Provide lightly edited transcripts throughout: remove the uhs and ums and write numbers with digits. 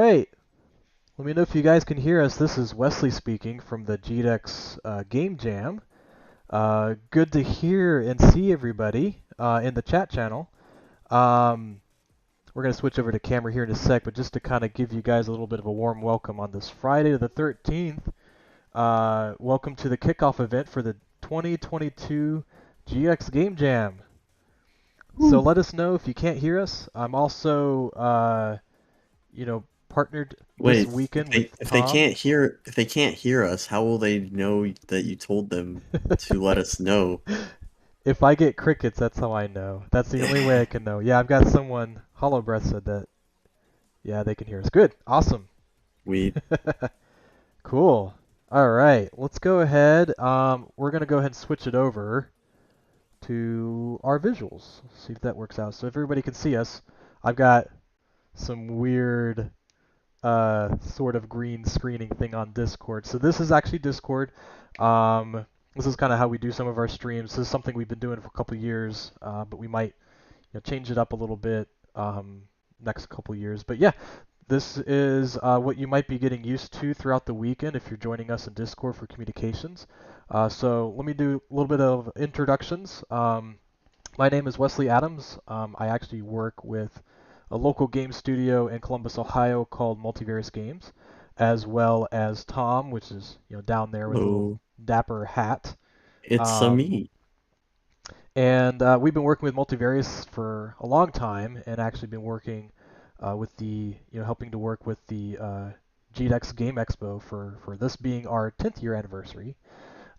right. Let me know if you guys can hear us. This is Wesley speaking from the GDEX Game Jam. Good to hear and see everybody in the chat channel. Um, we're going to switch over to camera here in a sec, but just to kind of give you guys a little bit of a warm welcome on this Friday the 13th. Welcome to the kickoff event for the 2022 GX Game Jam. So Woo. let us know if you can't hear us. I'm also, partnered this Wait, weekend with Tom. if they can't hear us, how will they know that you told them to let us know? If I get crickets, that's how I know. That's the only way I can know. Yeah, I've got someone. Hollow Breath said that. Yeah, they can hear us. Good. Awesome. We Cool. All right. Let's go ahead. We're gonna go ahead and switch it over to our visuals. See if that works out. So if everybody can see us, I've got some weird sort of green screening thing on Discord. So this is actually Discord. This is kind of how we do some of our streams. This is something we've been doing for a couple years, but we might change it up a little bit next couple years. But yeah, this is what you might be getting used to throughout the weekend if you're joining us in Discord for communications. So let me do a little bit of introductions. My name is Wesley Adams. I actually work with a local game studio in Columbus, Ohio called Multivarious Games, as well as Tom, which is down there with a little oh, dapper hat. it's Um, me. and we've been working with Multivarious for a long time, and actually been working with helping to work with the GDEX Game Expo for this being our 10th year anniversary.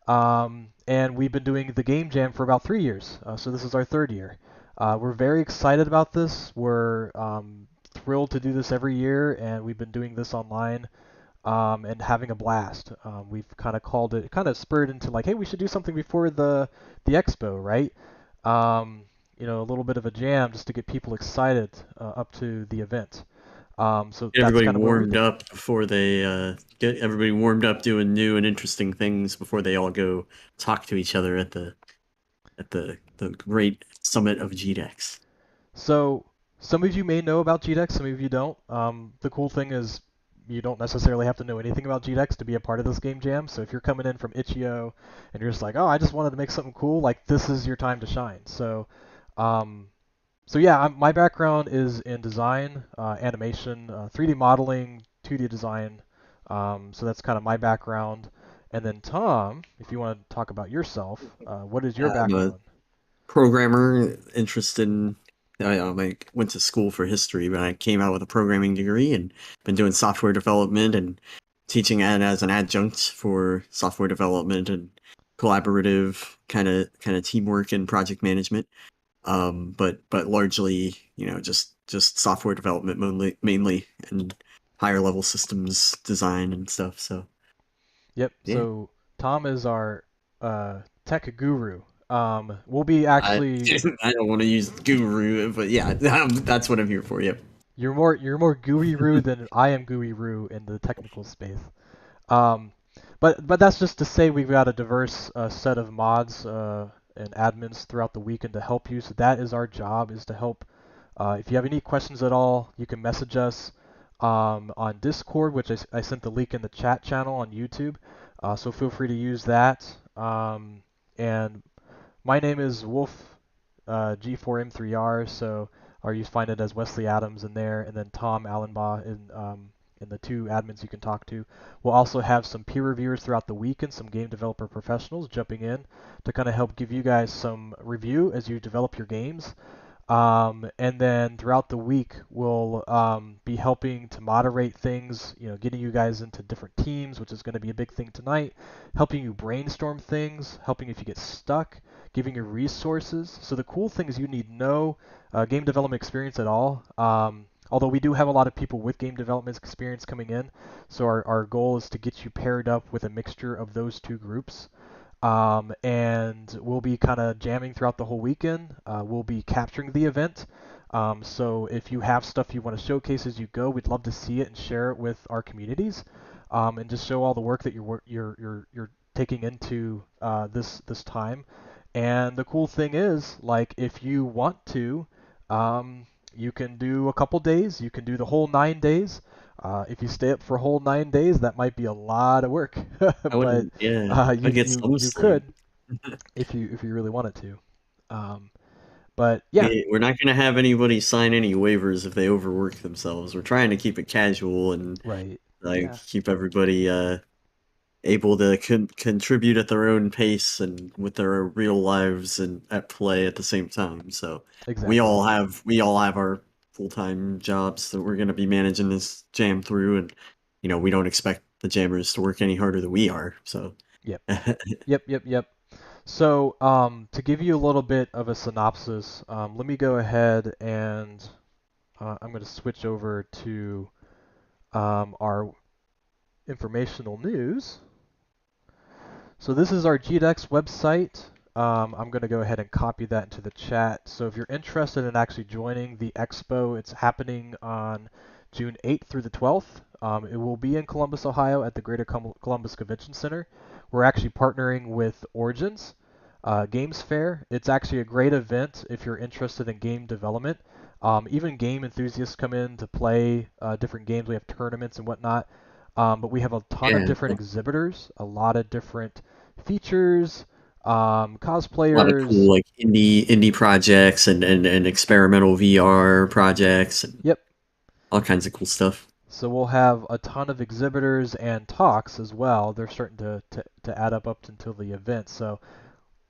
And we've been doing the Game Jam for about 3 years, so this is our third year. We're very excited about this. We're thrilled to do this every year, and we've been doing this online and having a blast. We've kind of called it, kind of spurred into like, hey, we should do something before the expo, right? A little bit of a jam just to get people excited up to the event. So Get that's everybody kind of where we're warmed thinking. up before they get everybody warmed up doing new and interesting things before they all go talk to each other at the great summit of GDEX. So some of you may know about GDEX, some of you don't. The cool thing is you don't necessarily have to know anything about GDEX to be a part of this game jam. So if you're coming in from Itch.io and you're just like, oh, I just wanted to make something cool, like this is your time to shine. Um, yeah, my background is in design, animation, 3D modeling, 2D design. So that's kind of my background. And then Tom, if you want to talk about yourself, what is your I'm a background? programmer interested in I went to school for history, but I came out with a programming degree and been doing software development and teaching it as an adjunct for software development and collaborative kind of teamwork and project management. But largely, just software development mainly and higher level systems design and stuff. So Yep. yeah, So Tom is our tech guru. We'll be I actually I don't want to use guru, but yeah, that's what I'm here for. Yep. you're more gooey-roo than I am gooey-roo in the technical space. Um, but that's just to say we've got a diverse set of mods and admins throughout the weekend to help you. So that is our job, is to help. If you have any questions at all, you can message us on Discord, which I sent the link in the chat channel on YouTube. So feel free to use that. And my name is Wolf G4M3R, so or you find it as Wesley Adams in there, and then Tom Allenbaugh in the two admins you can talk to. We'll also have some peer reviewers throughout the week and some game developer professionals jumping in to kind of help give you guys some review as you develop your games. And then throughout the week, we'll be helping to moderate things, getting you guys into different teams, which is going to be a big thing tonight, helping you brainstorm things, helping if you get stuck, giving you resources. So the cool thing is you need no game development experience at all. Although we do have a lot of people with game development experience coming in, so our goal is to get you paired up with a mixture of those two groups. And we'll be kind of jamming throughout the whole weekend. We'll be capturing the event. So if you have stuff you want to showcase as you go, we'd love to see it and share it with our communities, and just show all the work that you're taking into this time. And the cool thing is, like, if you want to, you can do a couple days. You can do the whole 9 days. If you stay up for a whole 9 days, that might be a lot of work, I but wouldn't. Yeah, I you get you some you sleep. could if you really wanted to. Um, but yeah, We're not going to have anybody sign any waivers if they overwork themselves. We're trying to keep it casual and right. like Yeah, keep everybody able to contribute at their own pace and with their real lives and at play at the same time. So exactly. we all have our full-time jobs that we're going to be managing this jam through, and we don't expect the jammers to work any harder than we are. So Yep. Yep. So, to give you a little bit of a synopsis, let me go ahead and I'm going to switch over to our informational news. So this is our GDEX website. I'm going to go ahead and copy that into the chat. So if you're interested in actually joining the expo, it's happening on June 8th through the 12th. It will be in Columbus, Ohio at the Greater Columbus Convention Center. We're actually partnering with Origins Games Fair. It's actually a great event if you're interested in game development. Even game enthusiasts come in to play different games. We have tournaments and whatnot. But we have a ton of yeah, different exhibitors, a lot of different features, a lot of cosplayers. cool like indie projects and experimental VR projects and Yep. all kinds of cool stuff. So we'll have a ton of exhibitors and talks as well. They're starting to add up until the event. So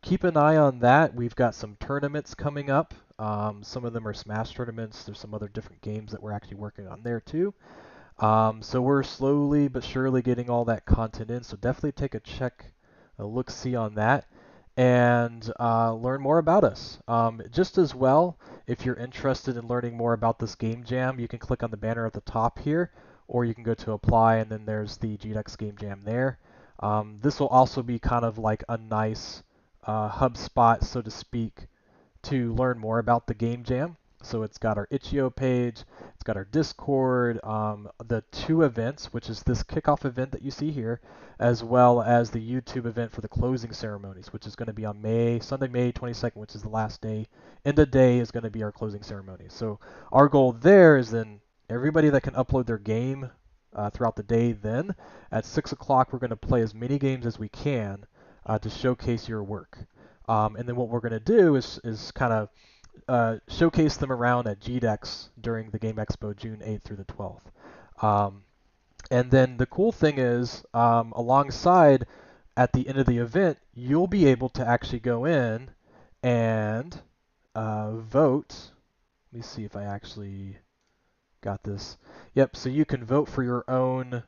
keep an eye on that. We've got some tournaments coming up. Some of them are Smash tournaments. There's some other different games that we're actually working on there too. So we're slowly but surely getting all that content in. So definitely take a look see on that, and learn more about us. Just as well, if you're interested in learning more about this game jam, you can click on the banner at the top here, or you can go to apply, and then there's the GDEX Game Jam there. This will also be kind of like a nice hub spot, so to speak, to learn more about the game jam. So it's got our itch.io page, it's got our Discord, the two events, which is this kickoff event that you see here, as well as the YouTube event for the closing ceremonies, which is going to be on Sunday, May 22nd, which is the last day. End of day is going to be our closing ceremony. So our goal there is then everybody that can upload their game throughout the day. Then at 6 o'clock, we're going to play as many games as we can to showcase your work. And then what we're going to do is kind of showcase them around at GDEX during the Game Expo June 8th through the 12th. And then the cool thing is, alongside at the end of the event, you'll be able to actually go in and vote. Let me see if I actually got this. Yep, so you can vote for your own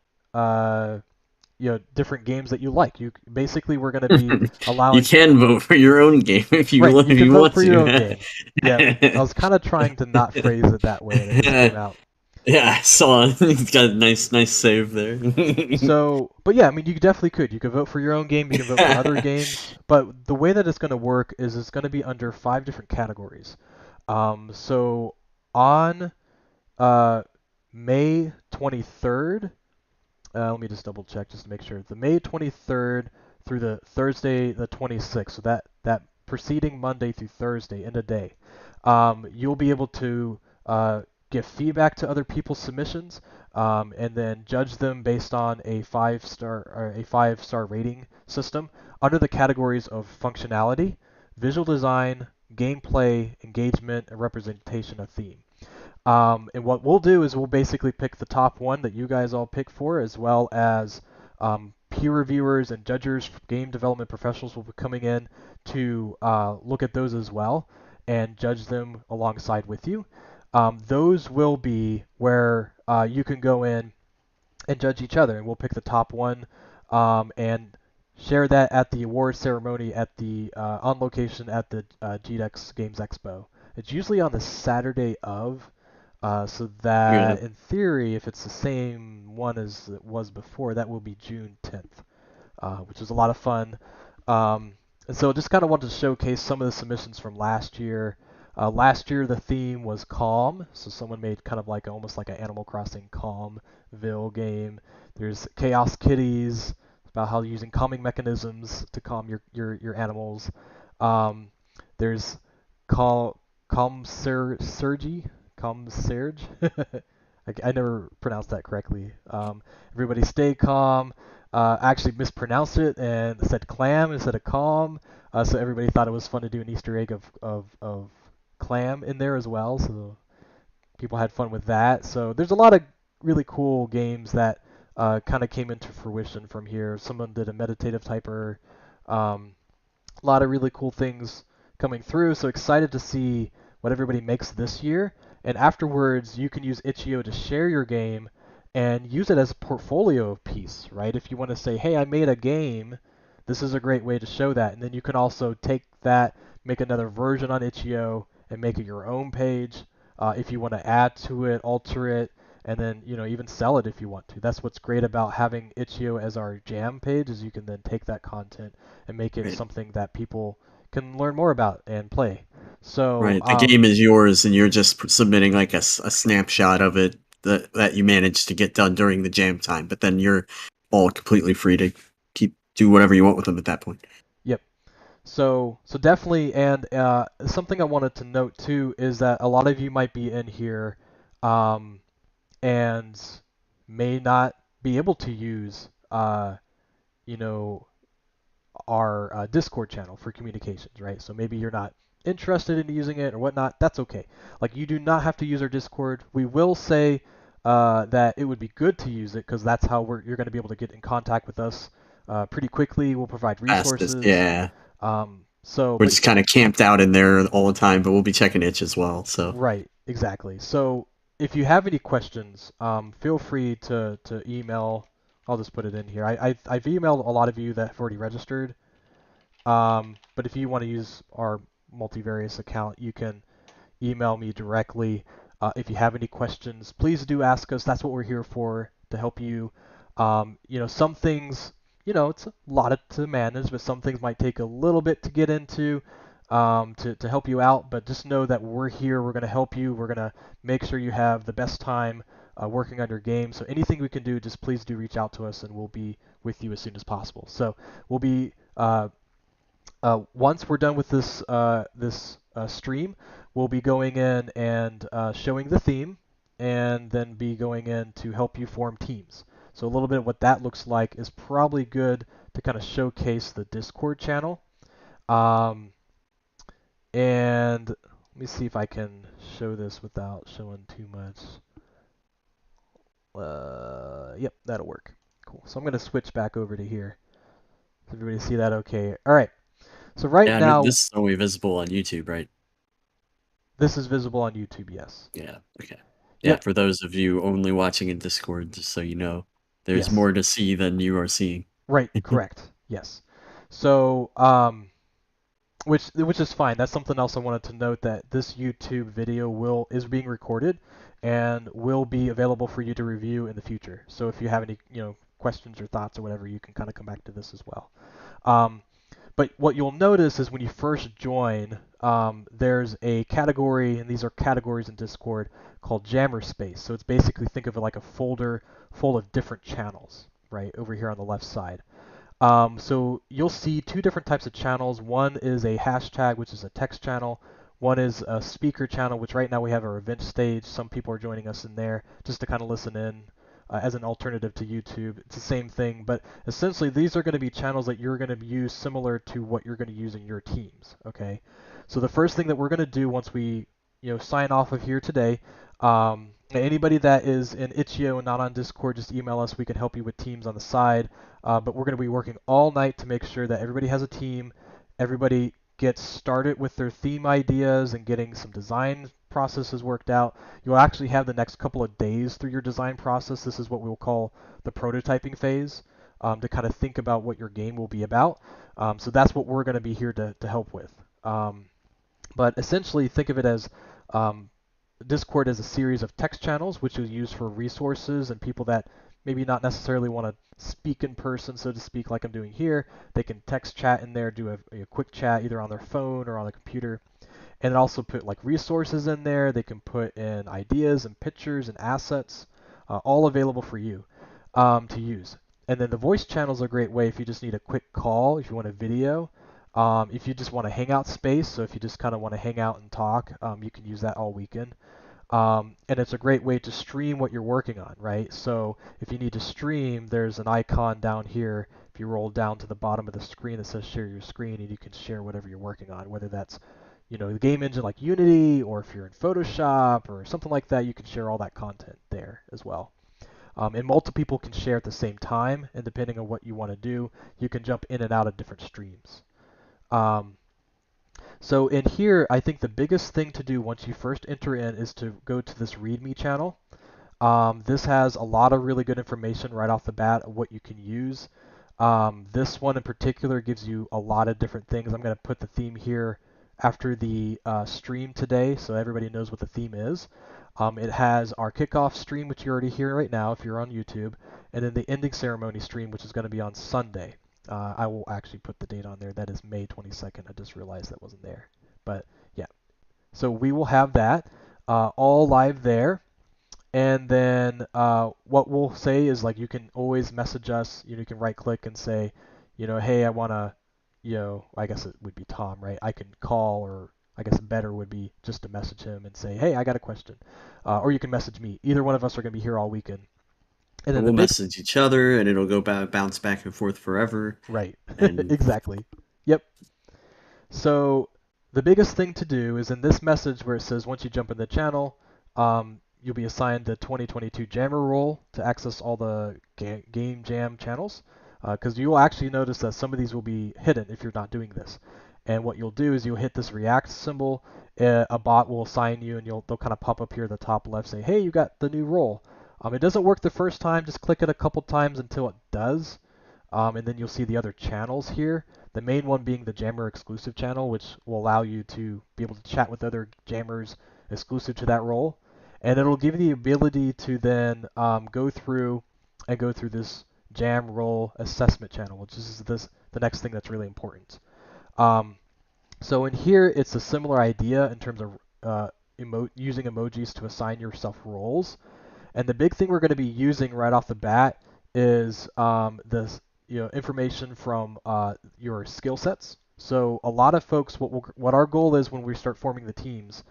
different games that you like. You basically we're going to be You allowing. can vote for your own game Right, if you can you vote want for your own to. game. Yeah, I was kind of trying to not phrase it that way, and it just came out. Yeah, I saw it. He's got a nice save there. So, but yeah, I mean, you definitely could. You could vote for your own game. You can vote for other games. But the way that it's going to work is it's going to be under 5 different categories. So on uh, May 23rd, let me just double check just to make sure. The May 23rd through the Thursday the 26th, so that preceding Monday through Thursday in a day, you'll be able to give feedback to other people's submissions, and then judge them based on a 5-star rating system under the categories of functionality, visual design, gameplay, engagement, and representation of theme. And what we'll do is we'll basically pick the top one that you guys all pick for, as well as peer reviewers and judges, game development professionals will be coming in to look at those as well and judge them alongside with you. Those will be where you can go in and judge each other, and we'll pick the top one and share that at the award ceremony at the on location at the GDEX Games Expo. It's usually on the Saturday of, so Yeah. that in theory, if it's the same one as it was before, that will be June 10th, which is a lot of fun. And so just kind of wanted to showcase some of the submissions from last year. Last year the theme was calm, so someone made kind of like almost like an Animal Crossing Calmville game. There's Chaos Kitties, about how using calming mechanisms to calm your animals. Um, there's Calm Calm Surge. I never pronounced that correctly. Everybody stay calm. I actually mispronounced it and said clam instead of calm. So everybody thought it was fun to do an Easter egg of clam in there as well. So people had fun with that. So there's a lot of really cool games that kind of came into fruition from here. Someone did a meditative typer. Um, a lot of really cool things coming through. So excited to see what everybody makes this year. And afterwards, you can use Itch.io to share your game and use it as a portfolio piece, right? If you want to say, hey, I made a game, this is a great way to show that. And then you can also take that, make another version on Itch.io, and make it your own page. If you want to add to it, alter it, and then even sell it if you want to. That's what's great about having Itch.io as our jam page, is you can then take that content and make it Right. something that people can learn more about and play. So, Right. The game is yours, and you're just submitting like a snapshot of it that you managed to get done during the jam time. But then you're all completely free to do whatever you want with them at that point. yep. So definitely, and something I wanted to note too is that a lot of you might be in here, um, and may not be able to use, you know, our Discord channel for communications, right? So maybe you're not interested in using it or whatnot. That's okay. Like, you do not have to use our Discord. We will say that it would be good to use it because that's how you're going to be able to get in contact with us pretty quickly. We'll provide Fastest, resources. yeah. We're But just kind of camped out in there all the time, but we'll be checking itch as well. So right, exactly. So if you have any questions, feel free to email. I'll just put it in here. I've emailed a lot of you that have already registered. But if you want to use our multivarious account, you can email me directly. If you have any questions, please do ask us. That's what we're here for, to help you. Some things, it's a lot to manage, but some things might take a little bit to get into, to help you out. But just know that we're here. We're going to help you. We're going to make sure you have the best time working on your game. So anything we can do, just please do reach out to us, and we'll be with you as soon as possible. So we'll be once we're done with this stream, we'll be going in and showing the theme, and then be going in to help you form teams. So a little bit of what that looks like is probably good to kind of showcase the Discord channel. Um, and let me see if I can show this without showing too much. Yep, that'll work. Cool. So I'm going to switch back over to here. Does everybody see that okay? All right. So right yeah, now, this is only visible on YouTube, right? this is visible on YouTube, yes. Yeah. Okay. Yeah. Yep. For those of you only watching in Discord, just so you know, there's Yes. more to see than you are seeing. Right. Correct. Yes. So, which is fine. That's something else I wanted to note, that this YouTube video is being recorded and will be available for you to review in the future. So if you have any questions or thoughts or whatever, you can kind of come back to this as well. Um, but what you'll notice is when you first join, there's a category, and these are categories in Discord, called Jammer Space. So it's basically, think of it like a folder full of different channels, right, over here on the left side. So you'll see two different types of channels. One is a hashtag, which is a text channel. One is a speaker channel, which right now we have our event stage. Some people are joining us in there just to kind of listen in as an alternative to YouTube. It's the same thing, but essentially these are going to be channels that you're going to use similar to what you're going to use in your teams. Okay. So the first thing that we're going to do once we sign off of here today, anybody that is in Itch.io and not on Discord, just email us. We can help you with teams on the side. But we're going to be working all night to make sure that everybody has a team, everybody gets started with their theme ideas and getting some design processes worked out. You'll actually have the next couple of days through your design process. This is what we'll call the prototyping phase, to kind of think about what your game will be about. So that's what we're going to be here to help with. But essentially, think of it as Discord as a series of text channels, which is used for resources and people that maybe not necessarily want to speak in person, so to speak, like I'm doing here. They can text chat in there, do a quick chat either on their phone or on the computer. And also put like resources in there. They can put in ideas and pictures and assets, all available for you to use. And then the voice channel is a great way if you just need a quick call, if you want a video, if you just want a hangout space. So if you just kind of want to hang out and talk, you can use that all weekend. And it's a great way to stream what you're working on, right? So if you need to stream, there's an icon down here. If you roll down to the bottom of the screen that says share your screen, and you can share whatever you're working on, whether that's the game engine like Unity, or if you're in Photoshop or something like that, you can share all that content there as well. And multiple people can share at the same time, and depending on what you want to do, you can jump in and out of different streams. Um, so in here, I think the biggest thing to do once you first enter in is to go to this README channel. This has a lot of really good information right off the bat of what you can use. This one in particular gives you a lot of different things. I'm going to put the theme here after the stream today so everybody knows what the theme is. It has our kickoff stream, which you're already hearing right now if you're on YouTube, and then the ending ceremony stream, which is going to be on Sunday. I will actually put the date on there. That is May 22nd. I just realized that wasn't there. But yeah, so we will have that all live there. And then what we'll say is like you can always message us. You can right click and say, hey, I want to, I guess it would be Tom, right? I can call, or I guess better would be just to message him and say, hey, I got a question. Or you can message me. Either one of us are going to be here all weekend. And then the We'll big, message each other, and it'll go bounce back and forth forever. right, And exactly. Yep. So the biggest thing to do is in this message where it says once you jump in the channel, you'll be assigned the 2022 Jammer role to access all the Game Jam channels. Because you will actually notice that some of these will be hidden if you're not doing this. And what you'll do is you'll hit this React symbol. A bot will assign you, and they'll kind of pop up here at the top left, say, hey, you got the new role. It doesn't work the first time. Just click it a couple times until it does. And then you'll see the other channels here. The main one being the Jammer exclusive channel, which will allow you to be able to chat with other Jammers exclusive to that role. And it'll give you the ability to then go through this Jam role assessment channel, which is the next thing that's really important. Um, so in here, it's a similar idea in terms of using emojis to assign yourself roles. And the big thing we're going to be using right off the bat is this information from your skill sets. So a lot of folks, what our goal is when we start forming the teams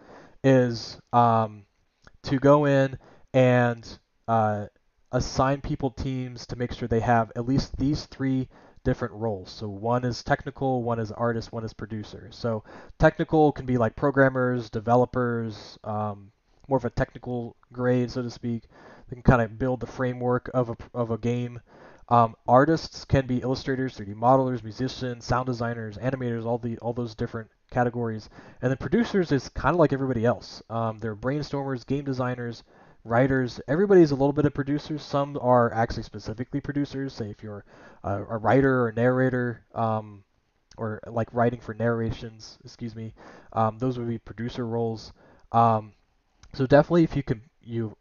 is to go in and assign people teams to make sure they have at least these three different roles. So one is technical, one is artist, one is producer. So technical can be like programmers, developers, more of a technical grade, so to speak. They can kind of build the framework of a game. Artists can be illustrators, 3D modelers, musicians, sound designers, animators, all those different categories. And then producers is kind of like everybody else. They're brainstormers, game designers, writers. Everybody's a little bit of producers. Some are actually specifically producers. Say if you're a writer or narrator, or like writing for narrations, excuse me, those would be producer roles. So definitely, if you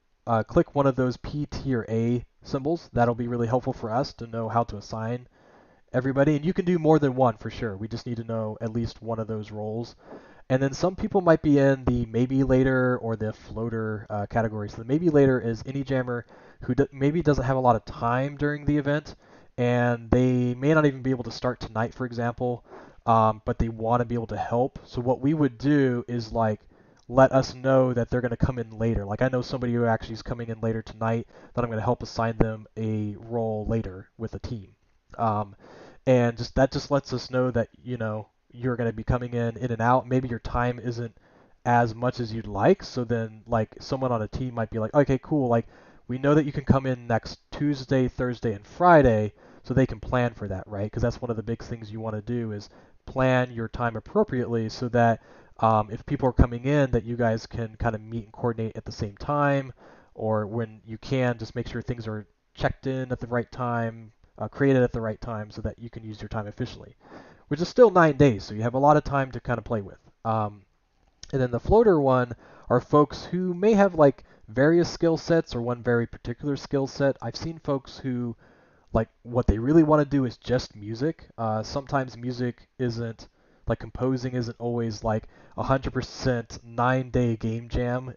click one of those P, T, or A symbols, that'll be really helpful for us to know how to assign everybody. And you can do more than one for sure. We just need to know at least one of those roles. And then some people might be in the maybe later or the floater category. So the maybe later is any jammer who maybe doesn't have a lot of time during the event, and they may not even be able to start tonight, for example, but they want to be able to help. So what we would do is like let us know that they're going to come in later. Like I know somebody who actually is coming in later tonight that I'm going to help assign them a role later with a team. Um, and just lets us know that you're going to be coming in and out. Maybe your time isn't as much as you'd like. So then like someone on a team might be like, okay, cool. Like we know that you can come in next Tuesday, Thursday, and Friday, so they can plan for that, right? Because that's one of the big things you want to do is plan your time appropriately so that if people are coming in, that you guys can kind of meet and coordinate at the same time, or when you can, just make sure things are checked in at the right time, created at the right time, so that you can use your time efficiently. Which is still 9 days, so you have a lot of time to kind of play with. And then the floater one are folks who may have like various skill sets or one very particular skill set. I've seen folks who like what they really want to do is just music. Sometimes music isn't like composing isn't always like 100% 9-day game jam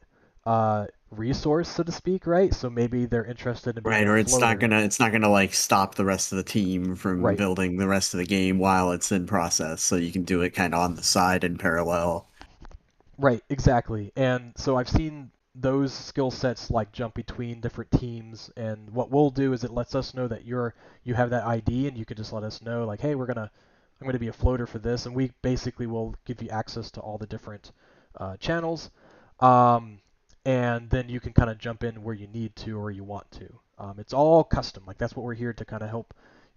resource, so to speak, right? So maybe they're interested in being right, a or floater. it's not gonna like stop the rest of the team from Right. building the rest of the game while it's in process. So you can do it kind of on the side in parallel. Right, exactly. And so I've seen those skill sets like jump between different teams, and what we'll do is it lets us know that you have that ID, and you can just let us know like, hey, I'm gonna be a floater for this, and we basically will give you access to all the different channels, um, and then you can kind of jump in where you need to or you want to. It's all custom, like that's what we're here to kind of help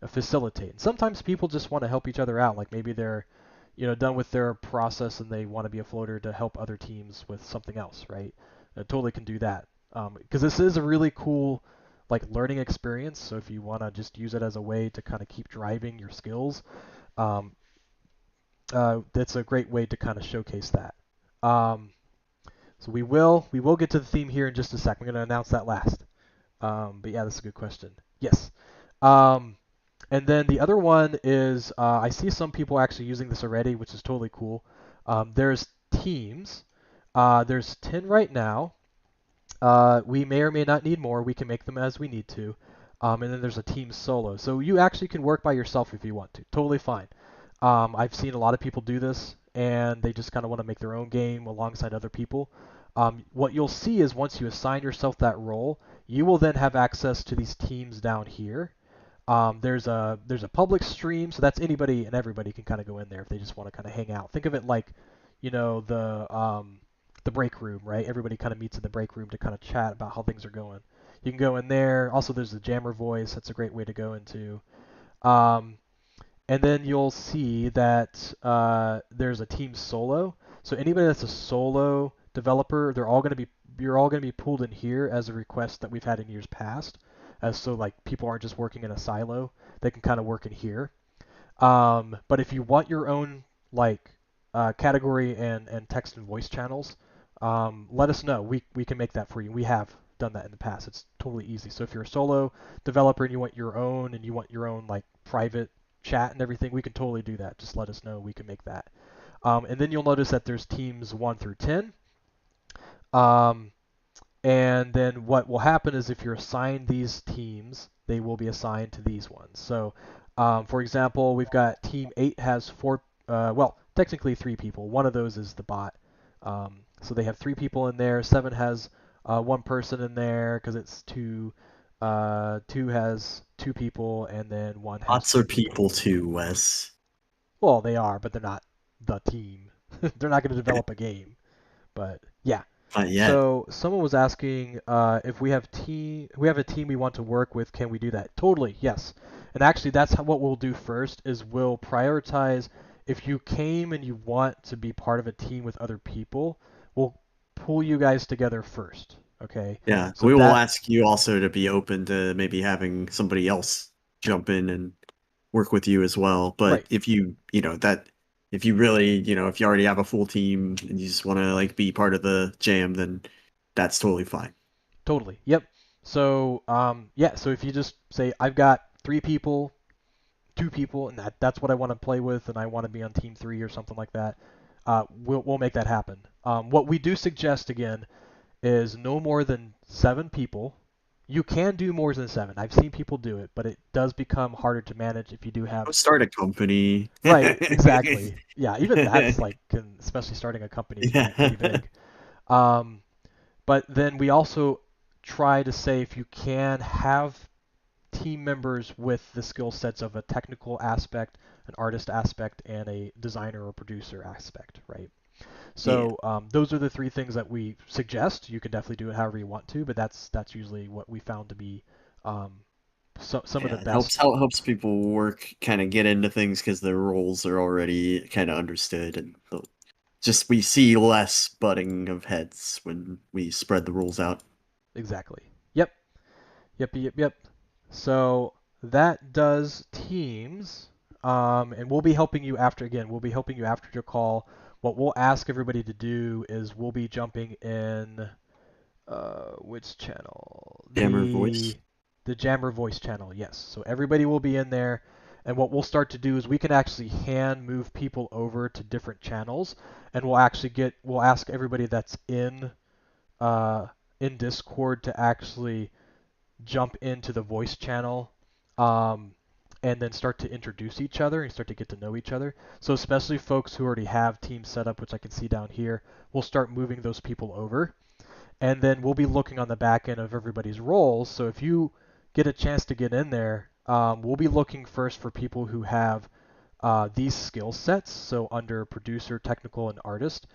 facilitate. And sometimes people just want to help each other out, like maybe they're done with their process and they want to be a floater to help other teams with something else, right? Totally can do that. Because this is a really cool like learning experience. So if you want to just use it as a way to kind of keep driving your skills, um, that's a great way to kind of showcase that. Um, so we will get to the theme here in just a sec. I'm going to announce that last. But yeah, that's a good question. Yes. Um, and then the other one is I see some people actually using this already, which is totally cool. There's teams. There's 10 right now. We may or may not need more. We can make them as we need to. And then there's a team solo. So you actually can work by yourself if you want to. Totally fine. I've seen a lot of people do this, and they just kind of want to make their own game alongside other people. What you'll see is once you assign yourself that role, you will then have access to these teams down here. There's a public stream, so that's anybody and everybody can kind of go in there if they just want to kind of hang out. Think of it like, the break room, right? Everybody kind of meets in the break room to kind of chat about how things are going. You can go in there. Also, there's the jammer voice. That's a great way to go into. Um, and then you'll see that there's a team solo. So anybody that's a solo developer, you're all going to be pulled in here as a request that we've had in years past. So like people aren't just working in a silo, they can kind of work in here. But if you want your own like category and text and voice channels, let us know. We can make that for you. We have done that in the past. It's totally easy. So if you're a solo developer and you want your own like private chat and everything, we can totally do that. Just let us know. We can make that. And then you'll notice that there's teams 1 through 10. Um, and then what will happen is if you're assigned these teams, they will be assigned to these ones. So, for example, we've got team 8 has well, technically 3 people. One of those is the bot. So they have 3 people in there. 7 has 1 person in there because it's 2. 2 has 2 people, and then 1 has Lots 2 of people. people too, Wes. Well, they are, but they're not the team. They're not going to develop a game. But yeah. Not yet. So someone was asking if we have a team we want to work with, can we do that? Totally, yes. And actually, what we'll do first is we'll prioritize if you came and you want to be part of a team with other people, we'll pull you guys together first. Okay. Yeah, So we will that ask you also to be open to maybe having somebody else jump in and work with you as well. But right. if if you really, if you already have a full team and you just want to like be part of the jam, then that's totally fine. Totally. Yep. So yeah. So if you just say I've got 3 people, 2 people, and that's what I want to play with, and I want to be on team 3 or something like that, we'll make that happen. What we do suggest again is no more than 7 people. You can do more than 7. I've seen people do it, but it does become harder to manage if you do Go have. start a company. Right, exactly. Yeah, even that's like, especially starting a company can get pretty Yeah. big. Um, but then we also try to say if you can have team members with the skill sets of a technical aspect, an artist aspect, and a designer or producer aspect, right? Yeah. So those are the 3 things that we suggest. You can definitely do it however you want to, but that's usually what we found to be um, some of the Yeah, it helps best. helps people work kind of get into things because their roles are already kind of understood and just we see less butting of heads when we spread the rules out. Exactly. Yep. Yep. Yep. Yep. So that does teams, and we'll be helping you after. Again, we'll be helping you after your call. What we'll ask everybody to do is we'll be jumping in. Which channel? Jammer voice. The Jammer voice channel, yes. So everybody will be in there, and what we'll start to do is we can actually hand move people over to different channels, and we'll ask everybody that's uh, in Discord to actually jump into the voice channel, um, and then start to introduce each other and start to get to know each other. So especially folks who already have teams set up, which I can see down here, we'll start moving those people over. and then we'll be looking on the back end of everybody's roles. So if you get a chance to get in there, we'll be looking first for people who have these skill sets. So under producer, technical, and artist,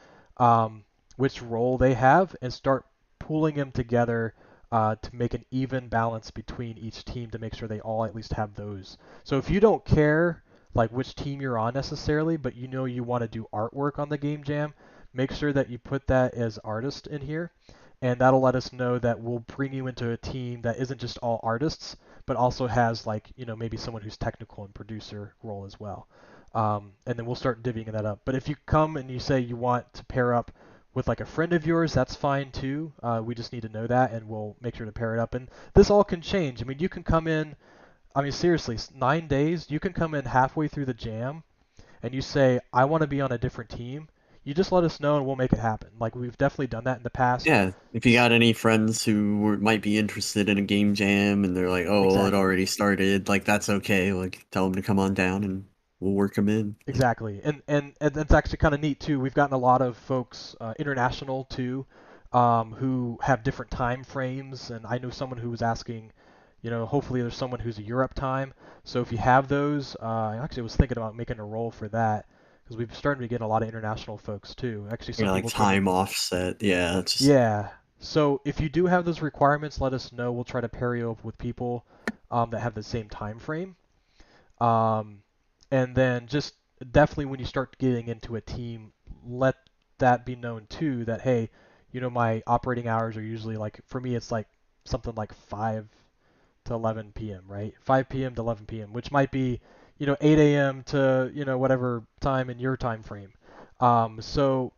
which role they have, and start pooling them together to make an even balance between each team to make sure they all at least have those. So if you don't care like which team you're on necessarily, but you know you want to do artwork on the game jam, make sure that you put that as artist in here, and that'll let us know that we'll bring you into a team that isn't just all artists, but also has like maybe someone who's technical and producer role as well. And then we'll start divvying that up. But if you come and you say you want to pair up with like a friend of yours, that's fine too. We just need to know that, and we'll make sure to pair it up. And this all can change. I mean, you can come in. I mean, seriously, 9 days. You can come in halfway through the jam, and you say, "I want to be on a different team." You just let us know, and we'll make it happen. Like we've definitely done that in the past. Yeah, if you got any friends who might be interested in a game jam and they're like, "Oh, well, it Exactly. already started," like that's okay. Like tell them to come on down and we'll work them in. Exactly, and that's actually kind of neat too. We've gotten a lot of folks international too, who have different time frames, and I know someone who was asking, hopefully there's someone who's a Europe time. So if you have those, I actually was thinking about making a role for that because we've started to get a lot of international folks too. Actually, some Like people told me, time offset. Yeah, it's just yeah. So if you do have those requirements, let us know. We'll try to pair you up with people that have the same time frame. Um, and then just definitely when you start getting into a team, let that be known too that, hey, my operating hours are usually like, for me, it's like something like 5 to 11 p.m., right? 5 p.m. to 11 p.m., which might be, 8 a.m. to, whatever time in your time frame. So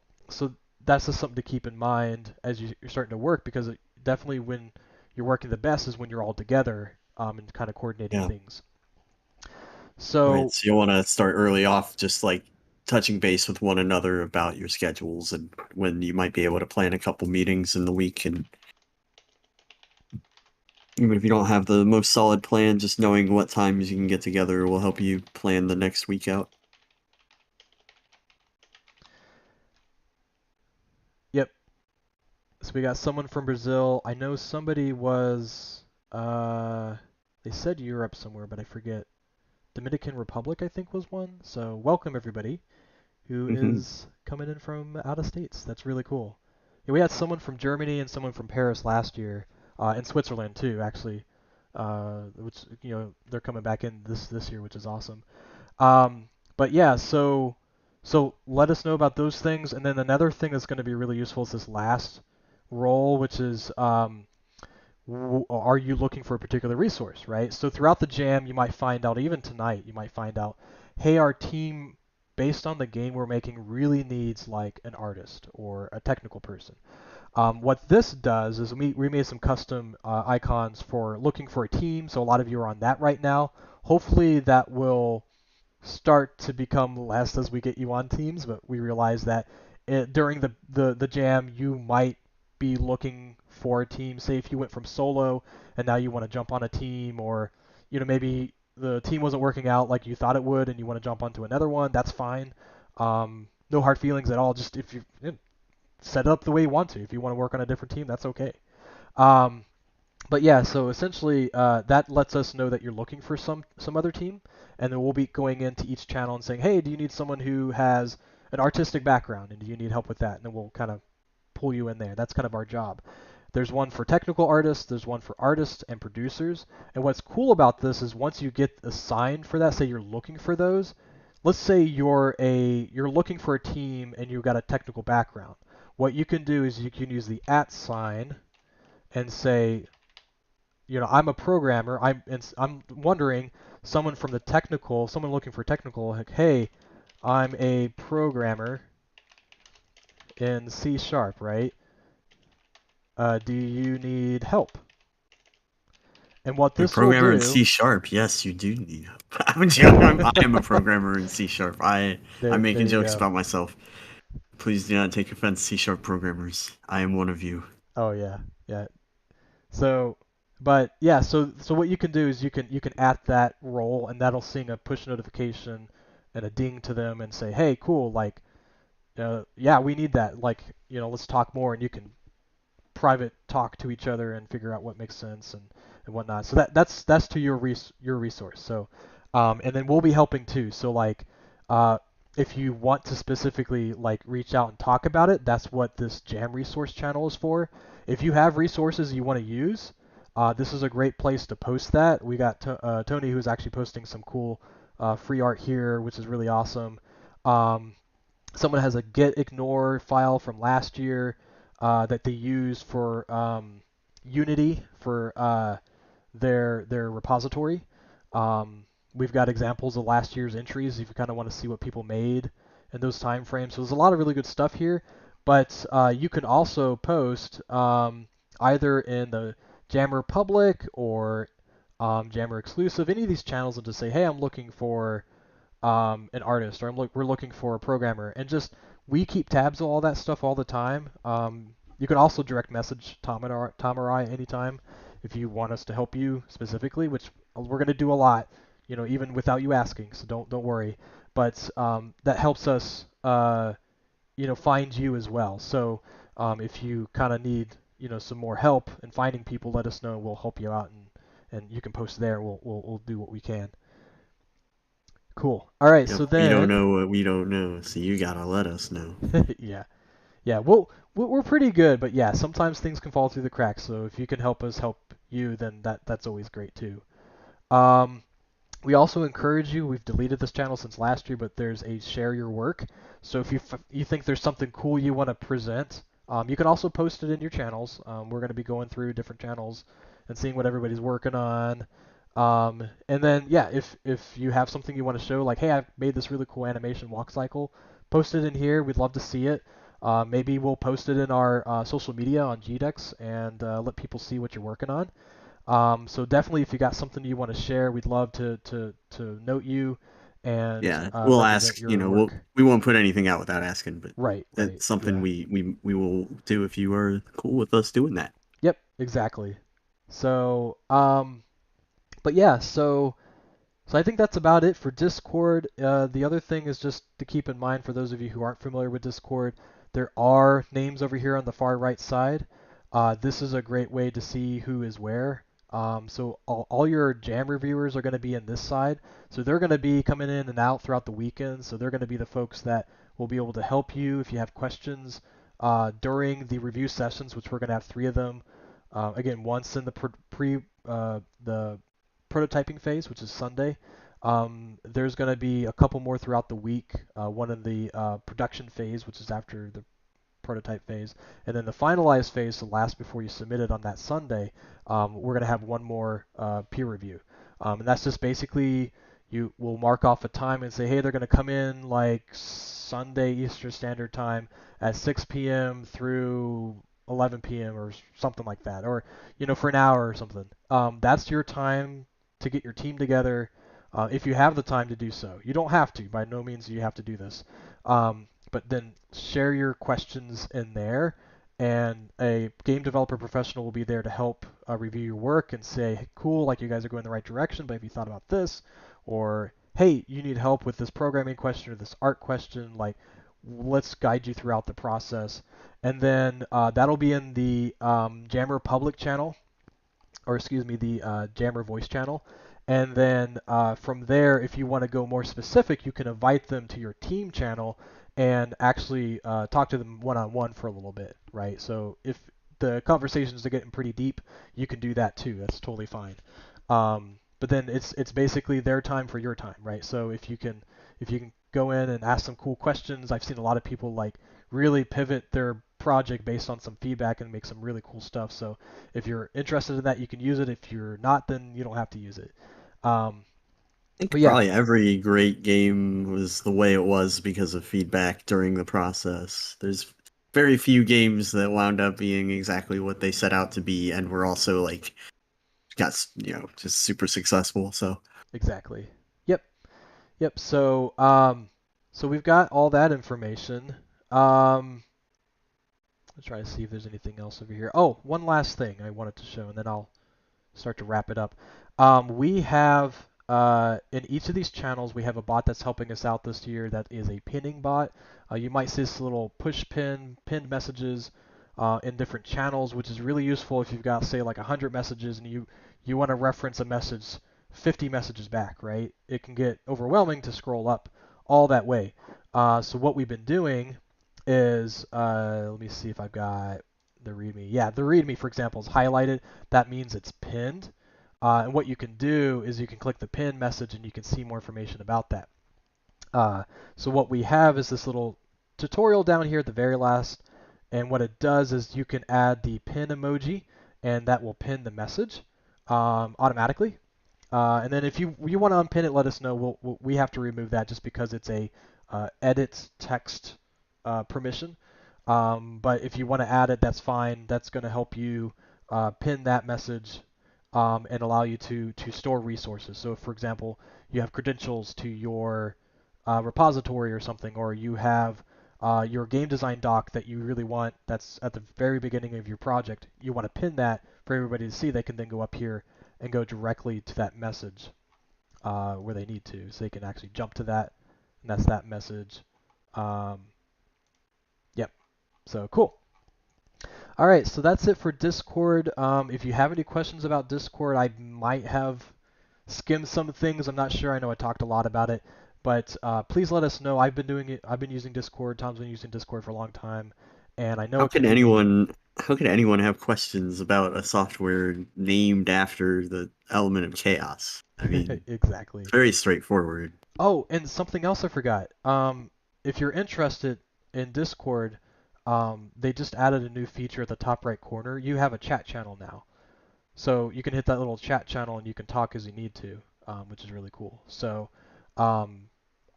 that's just something to keep in mind as you're starting to work because definitely when you're working the best is when you're all together and kind of coordinating yeah. things. Right. So So you want to start early off, just like touching base with one another about your schedules and when you might be able to plan a couple meetings in the week. And even if you don't have the most solid plan, just knowing what times you can get together will help you plan the next week out. yep. So we got someone from Brazil. I know somebody was uh they said Europe somewhere, but I forget. Dominican Republic I think was one. So welcome everybody who Hmm. is coming in from out of states. That's really cool. Yeah, we had someone from Germany and someone from Paris last year, and Switzerland too, actually. Which they're coming back in this year, which is awesome. But yeah, so let us know about those things, and then another thing that's going to be really useful is this last role, which is are you looking for a particular resource, right? So throughout the jam, you might find out, even tonight, you might find out, hey, our team, based on the game we're making, really needs like an artist or a technical person. What this does is we made some custom icons for looking for a team, so a lot of you are on that right now. Hopefully that will start to become less as we get you on teams, but we realize that during the jam, you might be looking for a team. Say if you went from solo and now you want to jump on a team, or maybe the team wasn't working out like you thought it would, and you want to jump onto another one. That's fine. No hard feelings at all. Just if you set it up the way you want to. If you want to work on a different team, that's okay. Um, but yeah, so essentially that lets us know that you're looking for some other team, and then we'll be going into each channel and saying, hey, do you need someone who has an artistic background, and do you need help with that? And then we'll kind of pull you in there. That's kind of our job. There's one for technical artists, there's one for artists and producers. And what's cool about this is once you get assigned for that, say you're looking for those, let's say you're looking for a team and you've got a technical background. What you can do is you can use the @ sign and say, I'm a programmer. I'm wondering someone from the technical, someone looking for technical, like, hey, I'm a programmer in C sharp, right? Do you need help? And what A this will programmer in do, C sharp, yes, you do need help. I'm joking. I am a programmer in C sharp. I'm there making you jokes go. about myself. Please do not take offense, C sharp programmers. I am one of you. Oh yeah, yeah. So, but yeah, so what you can do is you can add that role, and that'll sing a push notification and a ding to them and say, hey, cool, like, yeah, we need that. Like, let's talk more, and you can private talk to each other and figure out what makes sense and whatnot. So that's to your resource. So and then we'll be helping too. So like if you want to specifically like reach out and talk about it, that's what this Jam resource channel is for. If you have resources you want to use, this is a great place to post that. We got Tony who's actually posting some cool free art here, which is really awesome. Um, Someone has a get ignore file from last year that they use for Unity for their repository. We've got examples of last year's entries if you kind of want to see what people made in those time frames. So there's a lot of really good stuff here. But you can also post either in the Jammer public or Jammer exclusive, any of these channels, and just say, hey, I'm looking for an artist, or we're looking for a programmer, and just we keep tabs of all that stuff all the time. You can also direct message Tom or I anytime if you want us to help you specifically, which we're going to do a lot, even without you asking. So don't worry. But that helps us, find you as well. So if you kind of need, some more help in finding people, let us know. We'll help you out, and you can post there. We'll do what we can. Cool. All right. Yep, So we don't then, know what we don't know, so you gotta let us know. yeah, yeah. Well, we're pretty good, but yeah, sometimes things can fall through the cracks. So if you can help us help you, then that's always great too. Um, we also encourage you. We've deleted this channel since last year, but there's a share your work. So if you think there's something cool you want to present, you can also post it in your channels. We're going to be going through different channels and seeing what everybody's working on. And then yeah, if you have something you want to show, like hey, I've made this really cool animation walk cycle, post it in here. We'd love to see it. Maybe we'll post it in our social media on GDEX and let people see what you're working on. So definitely, if you got something you want to share, we'd love to note you and Yeah, we'll represent ask. your work. We won't put anything out without asking, but Right, right, that's something yeah, we will do if you are cool with us doing that. yep, exactly. So, but yeah, so I think that's about it for Discord. The other thing is just to keep in mind for those of you who aren't familiar with Discord, there are names over here on the far right side. This is a great way to see who is where. So all your Jam reviewers are going to be in this side. So they're going to be coming in and out throughout the weekend. So they're going to be the folks that will be able to help you if you have questions during the review sessions, which we're going to have 3 of them. Again, once in the the prototyping phase, which is Sunday. There's going to be a couple more throughout the week. One in the production phase, which is after the prototype phase, and then the finalized phase, the last before you submit it on that Sunday. We're going to have one more peer review, and that's just basically you will mark off a time and say, hey, they're going to come in like Sunday Eastern Standard Time at 6 p.m. through 11 p.m. or something like that, or for an hour or something. That's your time to get your team together, if you have the time to do so. You don't have to. By no means do you have to do this. But then share your questions in there, and a game developer professional will be there to help review your work and say, hey, cool, like you guys are going the right direction, but have you thought about this? Or, hey, you need help with this programming question or this art question, like let's guide you throughout the process. And then that'll be in the Jammer public channel, or excuse me, the Jammer voice channel. And then from there, if you want to go more specific, you can invite them to your team channel and actually talk to them one-on-one for a little bit, right? So if the conversations are getting pretty deep, you can do that too. That's totally fine. But then it's basically their time for your time, right? So if you can go in and ask some cool questions, I've seen a lot of people like really pivot their project based on some feedback and make some really cool stuff. So if you're interested in that, you can use it. If you're not, then you don't have to use it. Um, I but think yeah, probably every great game was the way it was because of feedback during the process. There's very few games that wound up being exactly what they set out to be and were also like got just super successful. So exactly. Yep, yep. So we've got all that information. Let's try to see if there's anything else over here. Oh, one last thing I wanted to show, and then I'll start to wrap it up. We have in each of these channels, we have a bot that's helping us out this year that is a pinning bot. You might see this little push pin, pinned messages. in different channels, which is really useful if you've got, say, like 100 messages and you want to reference a message 50 messages back, right? It can get overwhelming to scroll up all that way. So what we've been doing is, let me see if I've got the README. Yeah, the README, for example, is highlighted. That means it's pinned. And what you can do is you can click the pin message and you can see more information about that. So what we have is this little tutorial down here at the very last, and what it does is you can add the pin emoji, and that will pin the message automatically. And then if you want to unpin it, let us know. We have to remove that just because it's a edit text permission. But if you want to add it, that's fine. That's going to help you pin that message and allow you to store resources. So, if, for example, you have credentials to your repository or something, or you have your game design doc that you really want that's at the very beginning of your project, you want to pin that for everybody to see. They can then go up here and go directly to that message where they need to. So they can actually jump to that, and that's that message. Um, yep. So cool. All right, so that's it for Discord. If you have any questions about Discord, I might have skimmed some things. I'm not sure. I know I talked a lot about it, but please let us know. I've been doing it. I've been using Discord. Tom's been using Discord for a long time, and I know How it's can really anyone have questions about a software named after the element of chaos? I mean, it's exactly. very straightforward. Oh, and something else I forgot. If you're interested in Discord, they just added a new feature at the top right corner. You have a chat channel now. So you can hit that little chat channel and you can talk as you need to, which is really cool. So um,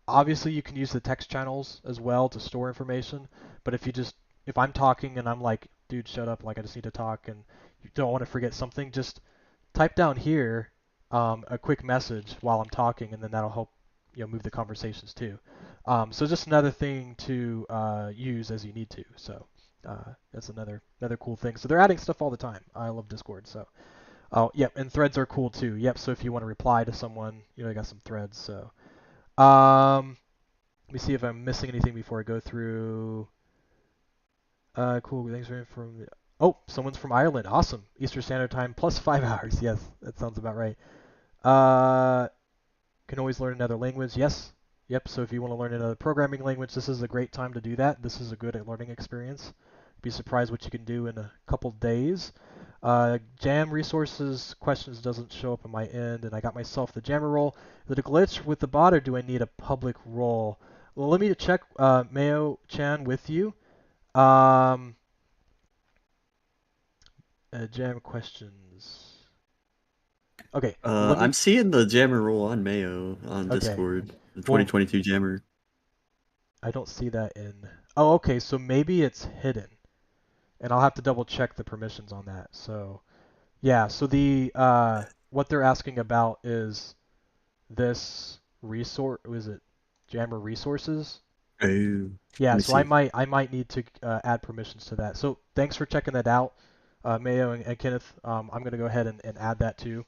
obviously you can use the text channels as well to store information, but if I'm talking and I'm like, dude, shut up, like I just need to talk and you don't want to forget something, just type down here a quick message while I'm talking, and then that'll help move the conversations too. So just another thing to use as you need to. So that's another cool thing. So they're adding stuff all the time. I love Discord. So oh yep, and threads are cool too. Yep. So if you want to reply to someone, I got some threads. So let me see if I'm missing anything before I go through. Cool. Thanks for from. Oh, someone's from Ireland. Awesome. Eastern Standard Time plus 5 hours. Yes, that sounds about right. Uh, can always learn another language. Yes. Yep. So if you want to learn another programming language, this is a great time to do that. This is a good learning experience. Be surprised what you can do in a couple days. Jam resources questions doesn't show up on my end, and I got myself the jammer role. Is it a glitch with the bot, or do I need a public role? Well, let me check Mayo Chan with you. Um, jam questions. Okay. Well, let I'm me. seeing the Jammer rule on Mayo on Okay. Discord, the Well, 2022 Jammer. I don't see that in. Oh, okay. So maybe it's hidden, and I'll have to double check the permissions on that. So yeah. So the what they're asking about is this resource. Was it Jammer resources? Oh, let Yeah. me So I see. might need to add permissions to that. So thanks for checking that out, Mayo and Kenneth. I'm gonna go ahead and add that too.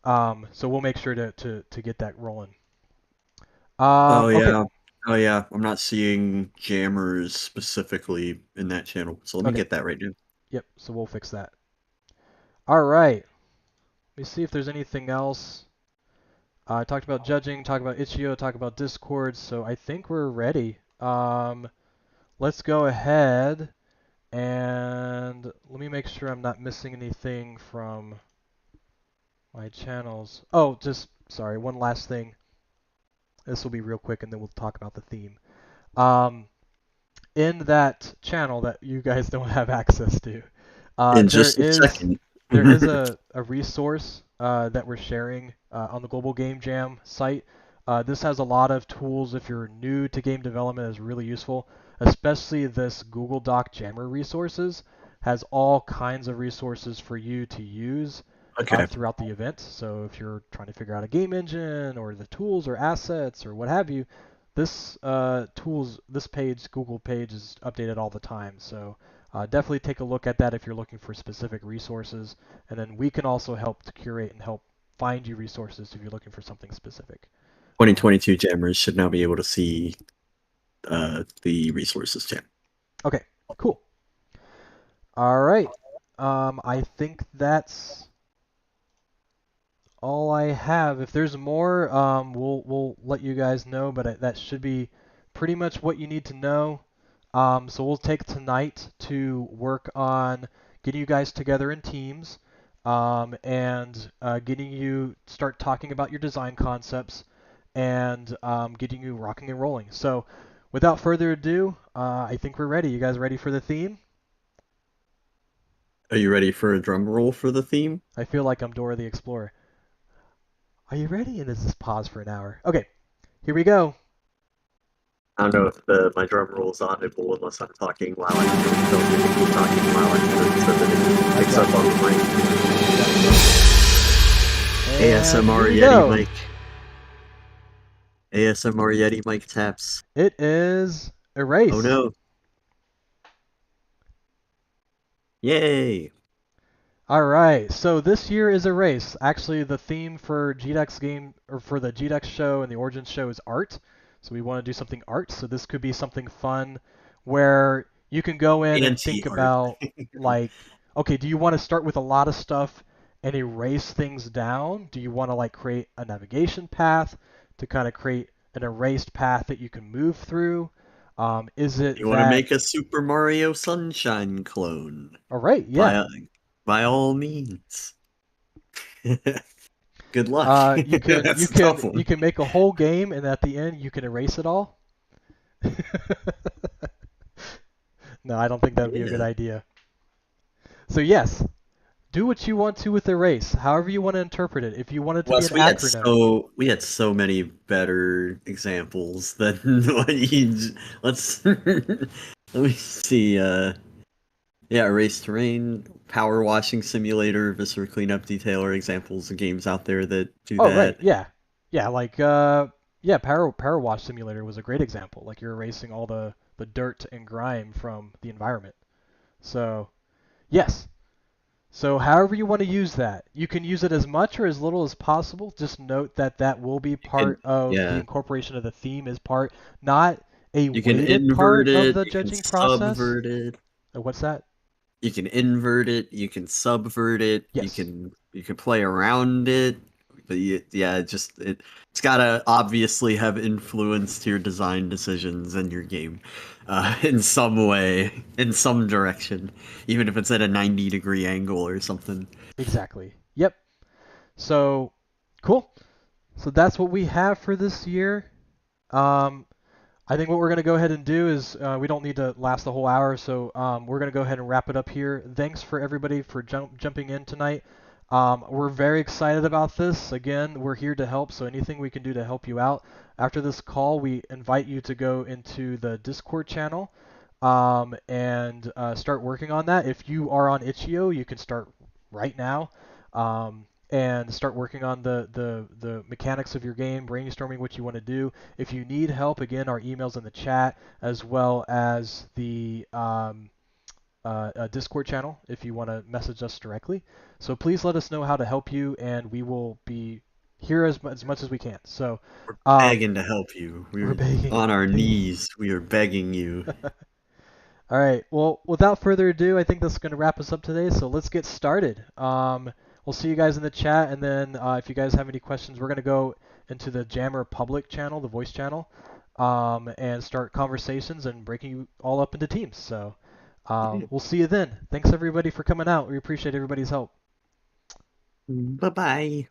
So we'll make sure to get that rolling. Oh Okay. yeah, oh yeah. I'm not seeing jammers specifically in that channel, so let me Okay. get that right now. Yep. So we'll fix that. All right. Let me see if there's anything else. I talked about judging, talked about Itch.io, talked about Discord, so I think we're ready. Let's go ahead and let me make sure I'm not missing anything from my channels. Oh, just sorry, one last thing. This will be real quick, and then we'll talk about the theme. Um, in that channel that you guys don't have access to, In there just a is second. a resource that we're sharing on the Global Game Jam site. This has a lot of tools if you're new to game development. Is really useful, especially this Google Doc Jammer resources has all kinds of resources for you to use Okay. throughout the event. So if you're trying to figure out a game engine or the tools or assets or what have you, this page, Google page, is updated all the time. So definitely take a look at that if you're looking for specific resources, and then we can also help to curate and help find you resources if you're looking for something specific. Um, 2022 jammers should now be able to see the resources tab. okay, cool. All right. I think that's all I have. If there's more, we'll let you guys know. But that should be pretty much what you need to know. So we'll take tonight to work on getting you guys together in teams, and getting you start talking about your design concepts, and getting you rocking and rolling. So without further ado, I think we're ready. You guys ready for the theme? Are you ready for a drum roll for the theme? I feel like I'm Dora the Explorer. Are you ready? And there's this pause for an hour. Okay, here we go. I don't know if my drum roll is audible unless I'm talking loud. I really don't need to keep talking loud so that it I picks got up on you. the mic. And here ASMR we Yeti go. mic. ASMR Yeti mic taps. It is Oh erase. no. Yay. All right, so this year is a race. Actually, the theme for GDEX game or for the GDEX show and the Origins show is art. So we want to do something art. So this could be something fun where you can go in and think Anti-art. about like, okay, do you want to start with a lot of stuff and erase things down? Do you want to like create a navigation path to kind of create an erased path that you can move through? Is it You want to that, make a Super Mario Sunshine clone? all right, yeah. By by all means. Good luck. You can you That's a can tough you one. can make a whole game, and at the end you can erase it all. No, I don't think that would be a good Yeah. idea. So yes, do what you want to with erase, however you want to interpret it. If you want it to be an Wes, acronym, we had so many better examples than what let's let me see. Yeah, Erase Terrain, Power Washing Simulator, Viscera Cleanup Detail are examples of games out there that do oh right, that. yeah, yeah, like yeah, Power Wash Simulator was a great example. Like you're erasing all the dirt and grime from the environment. So yes, so however you want to use that, you can use it as much or as little as possible. Just note that that will be You can, part of the yeah, incorporation of the theme is part, not a you can weighted invert part of it, the you can judging process. subvert it. What's that? You can invert it, you can subvert it, Yes, you can play around it, but yeah, it's gotta obviously have influence to your design decisions and your game, in some way, in some direction, even if it's at a 90-degree angle or something. exactly. Yep. So cool. So that's what we have for this year. Um, I think what we're going to go ahead and do is we don't need to last the whole hour, so we're going to go ahead and wrap it up here. Thanks for everybody for jumping in tonight. We're very excited about this. Again, we're here to help, so anything we can do to help you out. After this call, we invite you to go into the Discord channel and start working on that. If you are on Itch.io, you can start right now. And start working on the mechanics of your game, brainstorming what you want to do. If you need help, again, our email's in the chat, as well as the Discord channel if you want to message us directly. So please let us know how to help you, and we will be here as much as we can. So We're um, begging to help you. we're We're begging, on our please. knees. We are begging you. All right. Well, without further ado, I think that's going to wrap us up today. So let's get started. We'll see you guys in the chat, and then if you guys have any questions, we're going to go into the Jammer public channel, the voice channel, and start conversations and breaking you all up into teams. So we'll see you then. Thanks everybody for coming out. We appreciate everybody's help. Bye bye.